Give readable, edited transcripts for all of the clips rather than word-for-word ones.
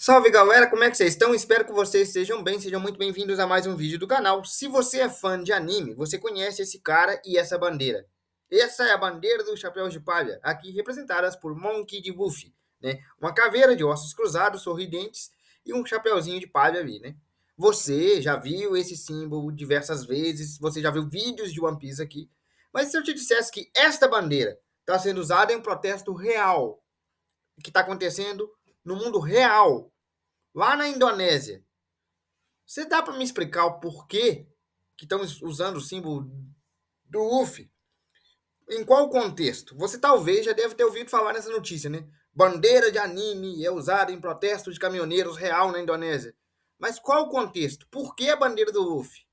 Salve galera, como é que vocês estão? Espero que vocês estejam bem, sejam muito bem-vindos a mais um vídeo do canal. Se você é fã de anime, você conhece esse cara e essa bandeira. Essa é a bandeira dos Chapéus de Palha, aqui representadas por Monkey D. Luffy, né? Uma caveira de ossos cruzados, sorridentes e um chapéuzinho de palha ali, né? Você já viu esse símbolo diversas vezes, você já viu vídeos de One Piece aqui, mas se eu te dissesse que esta bandeira está sendo usada em um protesto real, que está acontecendo no mundo real, lá na Indonésia, você dá para me explicar o porquê que estão usando o símbolo do Luffy? Em qual contexto? Você talvez já deve ter ouvido falar nessa notícia, né? Bandeira de anime é usada em protesto de caminhoneiros real na Indonésia. Mas qual o contexto? Por que a bandeira do Luffy?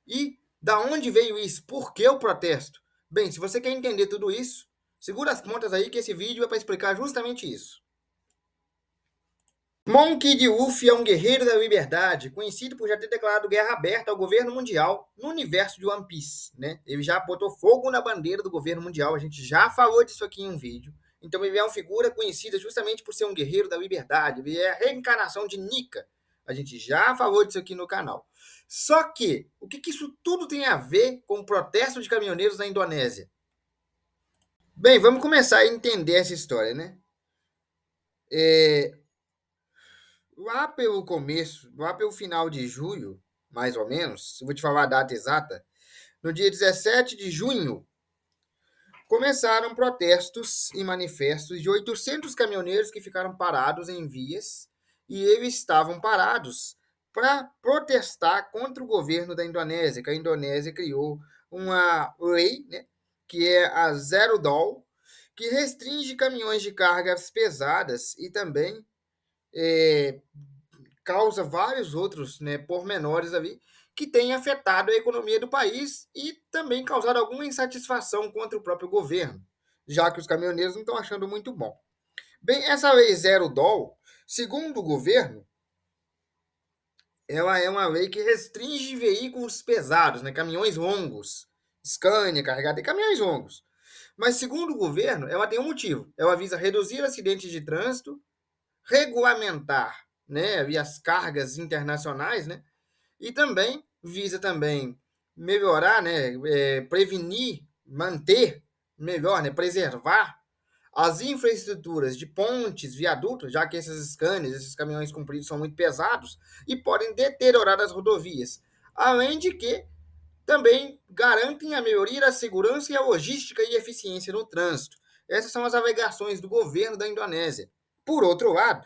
E da onde veio isso? Por que o protesto? Bem, se você quer entender tudo isso, segura as pontas aí que esse vídeo é para explicar justamente isso. Monkey D. Luffy é um guerreiro da liberdade, conhecido por já ter declarado guerra aberta ao governo mundial no universo de One Piece, né? Ele já botou fogo na bandeira do governo mundial, a gente já falou disso aqui em um vídeo. Então ele é uma figura conhecida justamente por ser um guerreiro da liberdade, ele é a reencarnação de Nika. A gente já falou disso aqui no canal. Só que, o que isso tudo tem a ver com o protesto de caminhoneiros na Indonésia? Bem, vamos começar a entender essa história, né? É, Lá pelo começo, lá pelo final de julho, mais ou menos, eu vou te falar a data exata, no dia 17 de junho, começaram protestos e manifestos de 800 caminhoneiros que ficaram parados em vias e eles estavam parados para protestar contra o governo da Indonésia, que a Indonésia criou uma lei, né, que é a Zero Doll, que restringe caminhões de cargas pesadas e também é, causa vários outros, né, pormenores ali que têm afetado a economia do país e também causado alguma insatisfação contra o próprio governo, já que os caminhoneiros não estão achando muito bom. Bem, essa lei Zero Doll, segundo o governo, ela é uma lei que restringe veículos pesados, né, caminhões longos, Scania, carregada de caminhões longos. Mas, segundo o governo, ela tem um motivo. Ela visa reduzir acidentes de trânsito, regulamentar, né, as cargas internacionais, né, e também visa também melhorar, né, prevenir, manter melhor, né, preservar as infraestruturas de pontes, viadutos, já que esses scanners, esses caminhões compridos são muito pesados e podem deteriorar as rodovias. Além de que também garantem a melhoria da segurança e a logística e eficiência no trânsito. Essas são as alegações do governo da Indonésia. Por outro lado,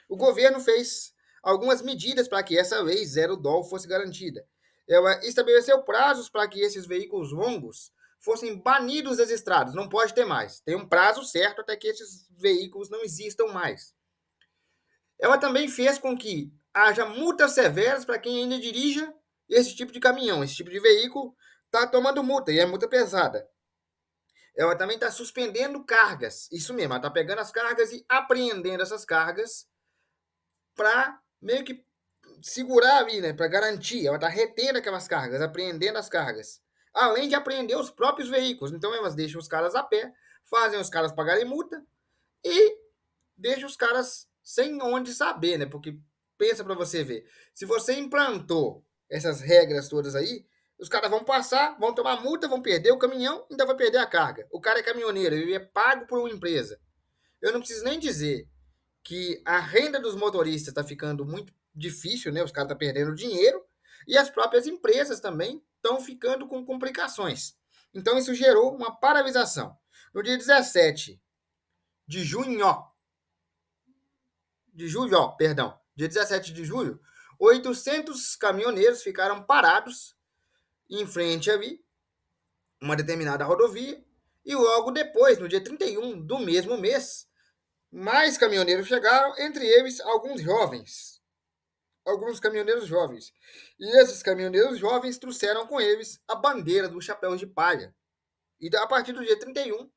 o governo fez algumas medidas para que essa lei Zero Doll fosse garantida. Ela estabeleceu prazos para que esses veículos longos fossem banidos das estradas. Não pode ter mais. Tem um prazo certo até que esses veículos não existam mais. Ela também fez com que haja multas severas para quem ainda dirija esse tipo de caminhão, esse tipo de veículo está tomando multa, e é multa pesada. Ela também está suspendendo cargas, isso mesmo, ela está pegando as cargas e apreendendo essas cargas para meio que segurar ali, né, para garantir, ela está retendo aquelas cargas, apreendendo as cargas, além de apreender os próprios veículos. Então elas deixam os caras a pé, fazem os caras pagarem multa e deixam os caras sem onde saber, né? Porque pensa para você ver, se você implantou essas regras todas aí, os caras vão passar, vão tomar multa, vão perder o caminhão, ainda vai perder a carga. O cara é caminhoneiro, ele é pago por uma empresa. Eu não preciso nem dizer que a renda dos motoristas está ficando muito difícil, né? Os caras estão perdendo dinheiro e as próprias empresas também estão ficando com complicações. Então isso gerou uma paralisação. No dia 17 de junho, dia 17 de julho, 800 caminhoneiros ficaram parados em frente ali, uma determinada rodovia, e logo depois, no dia 31 do mesmo mês, mais caminhoneiros chegaram, entre eles alguns jovens, alguns caminhoneiros jovens. E esses caminhoneiros jovens trouxeram com eles a bandeira dos chapéus de palha. E a partir do dia 31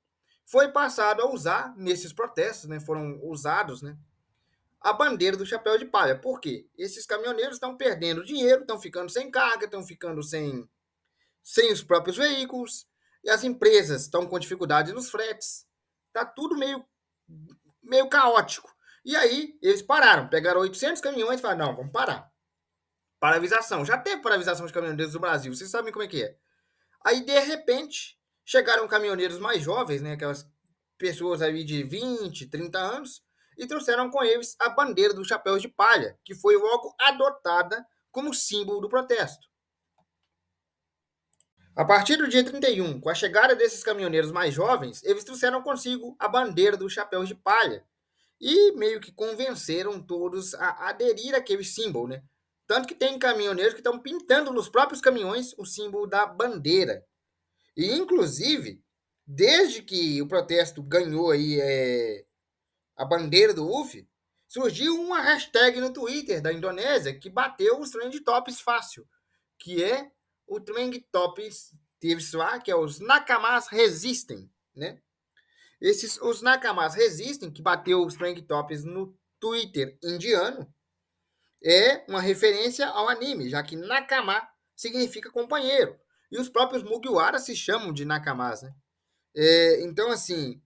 foi passado a usar, nesses protestos, né, foram usados, né, a bandeira do chapéu de palha. Por quê? Esses caminhoneiros estão perdendo dinheiro, estão ficando sem carga, estão ficando sem os próprios veículos, e as empresas estão com dificuldade nos fretes. Está tudo meio caótico. E aí eles pararam, pegaram 800 caminhões e falaram, não, vamos parar. Paralisação. Já teve paralisação de caminhoneiros no Brasil, vocês sabem como é que é. Aí, de repente, chegaram caminhoneiros mais jovens, né, aquelas pessoas aí de 20, 30 anos, e trouxeram com eles a bandeira dos chapéus de palha, que foi logo adotada como símbolo do protesto. A partir do dia 31, com a chegada desses caminhoneiros mais jovens, eles trouxeram consigo a bandeira dos chapéus de palha e meio que convenceram todos a aderir àquele símbolo, né? Tanto que tem caminhoneiros que estão pintando nos próprios caminhões o símbolo da bandeira. E, inclusive, desde que o protesto ganhou aí a bandeira do UF, surgiu uma hashtag no Twitter da Indonésia que bateu os trend tops fácil, que é o trend tops lá, que é os Nakamas Resistem, né? Os Nakamas Resistem, que bateu os trend tops no Twitter indiano, é uma referência ao anime, já que Nakama significa companheiro. E os próprios Mugiwara se chamam de Nakamas, né? Então, assim,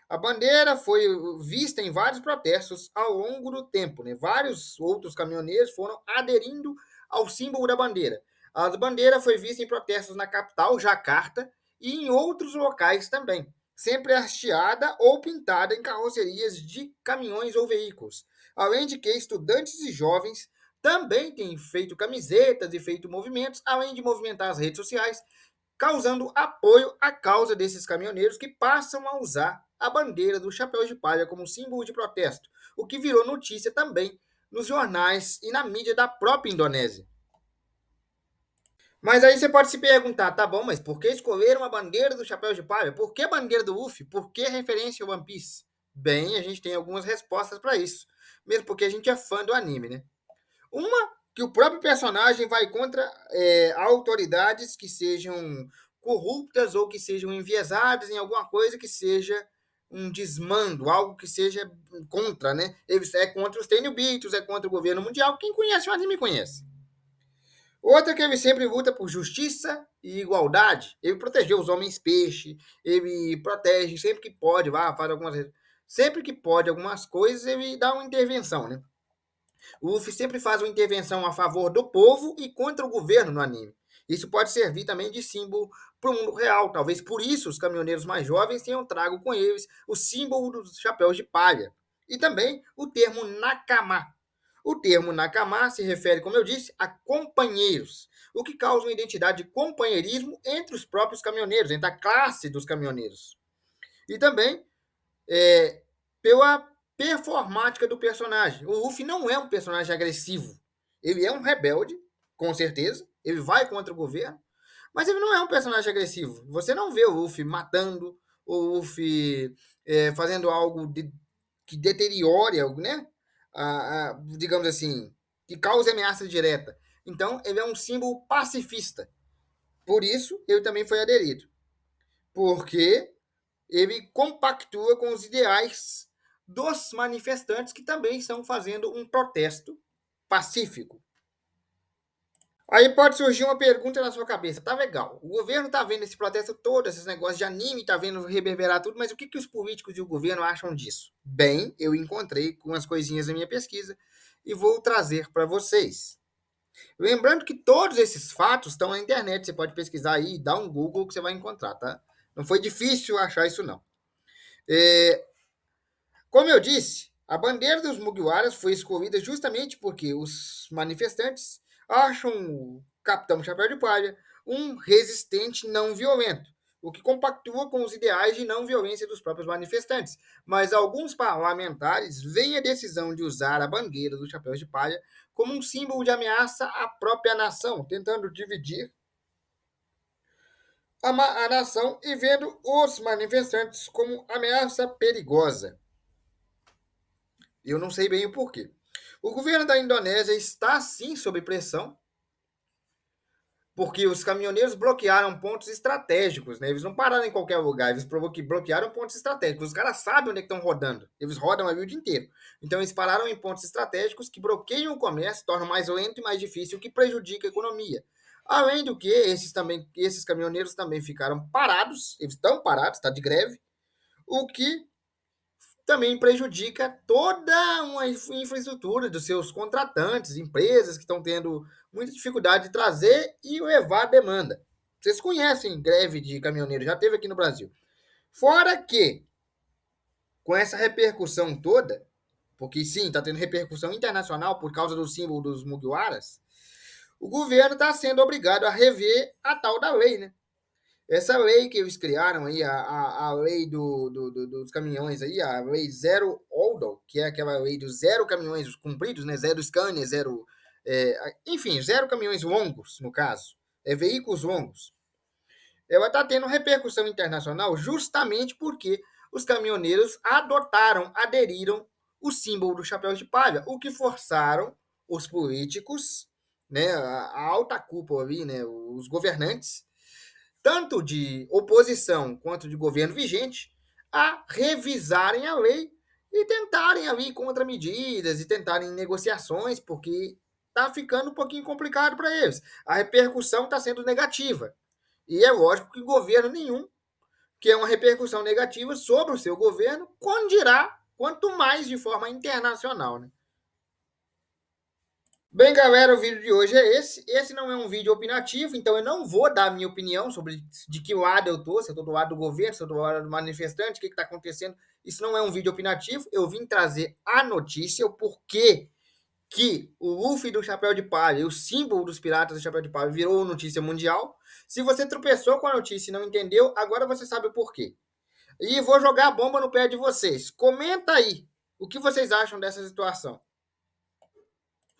a bandeira foi vista em vários protestos ao longo do tempo, né? Vários outros caminhoneiros foram aderindo ao símbolo da bandeira. A bandeira foi vista em protestos na capital, Jacarta, e em outros locais também, sempre hasteada ou pintada em carrocerias de caminhões ou veículos. Além de que estudantes e jovens também têm feito camisetas e feito movimentos, além de movimentar as redes sociais, causando apoio à causa desses caminhoneiros que passam a usar a bandeira do chapéu de palha como símbolo de protesto, o que virou notícia também nos jornais e na mídia da própria Indonésia. Mas aí você pode se perguntar, tá bom, mas por que escolheram a bandeira do chapéu de palha? Por que a bandeira do UF? Por que referência ao One Piece? Bem, a gente tem algumas respostas para isso, mesmo porque a gente é fã do anime, né? Uma, que o próprio personagem vai contra autoridades que sejam corruptas ou que sejam enviesadas em alguma coisa que seja um desmando, algo que seja contra, né? Ele é contra os Tenryubitos, é contra o governo mundial. Quem conhece o anime conhece. Outra que ele sempre luta por justiça e igualdade. Ele protegeu os homens peixe, ele protege sempre que pode, faz algumas. Sempre que pode algumas coisas, ele dá uma intervenção, né? O Luffy sempre faz uma intervenção a favor do povo e contra o governo no anime. Isso pode servir também de símbolo para o mundo real. Talvez por isso os caminhoneiros mais jovens tenham trago com eles o símbolo dos chapéus de palha. E também o termo Nakama. O termo Nakama se refere, como eu disse, a companheiros, o que causa uma identidade de companheirismo entre os próprios caminhoneiros, entre a classe dos caminhoneiros. E também pela performática do personagem. O Luffy não é um personagem agressivo. Ele é um rebelde, com certeza. Ele vai contra o governo. Mas ele não é um personagem agressivo. Você não vê o Luffy matando, o Luffy fazendo algo que deteriore algo, né? Digamos assim, que cause ameaça direta. Então, ele é um símbolo pacifista. Por isso, ele também foi aderido. Porque ele compactua com os ideais dos manifestantes que também estão fazendo um protesto pacífico. Aí pode surgir uma pergunta na sua cabeça, tá legal, o governo tá vendo esse protesto todo, esses negócios de anime, tá vendo reverberar tudo, mas o que os políticos e o governo acham disso? Bem, eu encontrei com umas coisinhas na minha pesquisa e vou trazer para vocês. Lembrando que todos esses fatos estão na internet, você pode pesquisar aí, dar um Google que você vai encontrar, tá? Não foi difícil achar isso não. Como eu disse, a bandeira dos Mugiwaras foi escolhida justamente porque os manifestantes acham o Capitão Chapéu de Palha um resistente não violento, o que compactua com os ideais de não violência dos próprios manifestantes. Mas alguns parlamentares veem a decisão de usar a bandeira do Chapéu de Palha como um símbolo de ameaça à própria nação, tentando dividir a nação e vendo os manifestantes como ameaça perigosa. Eu não sei bem o porquê. O governo da Indonésia está sim sob pressão, porque os caminhoneiros bloquearam pontos estratégicos, né? Eles não pararam em qualquer lugar, eles bloquearam pontos estratégicos. Os caras sabem onde é que estão rodando, eles rodam ali o dia inteiro. Então eles pararam em pontos estratégicos que bloqueiam o comércio, tornam mais lento e mais difícil, o que prejudica a economia. Além do que, esses caminhoneiros também ficaram parados, eles estão parados, está de greve, o que também prejudica toda uma infraestrutura dos seus contratantes, empresas que estão tendo muita dificuldade de trazer e levar a demanda. Vocês conhecem greve de caminhoneiro, já teve aqui no Brasil. Fora que, com essa repercussão toda, porque sim, está tendo repercussão internacional por causa do símbolo dos Mugiwaras, o governo está sendo obrigado a rever a tal da lei, né? Essa lei que eles criaram aí, a lei dos caminhões aí, a lei Zero Odal, que é aquela lei dos zero caminhões compridos, né? Zero Scania, zero. Enfim, zero caminhões longos, no caso. Veículos longos. Ela está tendo repercussão internacional justamente porque os caminhoneiros aderiram o símbolo do chapéu de palha, o que forçaram os políticos, né, a alta cúpula ali, né, os governantes, tanto de oposição quanto de governo vigente, a revisarem a lei e tentarem ali contramedidas e tentarem negociações, porque está ficando um pouquinho complicado para eles. A repercussão está sendo negativa. E é lógico que governo nenhum quer uma repercussão negativa sobre o seu governo, quando dirá, quanto mais de forma internacional, né? Bem, galera, o vídeo de hoje é esse. Esse não é um vídeo opinativo, então eu não vou dar a minha opinião sobre de que lado eu tô, se eu tô do lado do governo, se eu tô do lado do manifestante, o que está acontecendo. Isso não é um vídeo opinativo. Eu vim trazer a notícia, o porquê que o Luffy do Chapéu de Palha, o símbolo dos piratas do Chapéu de Palha, virou notícia mundial. Se você tropeçou com a notícia e não entendeu, agora você sabe o porquê. E vou jogar a bomba no pé de vocês. Comenta aí o que vocês acham dessa situação.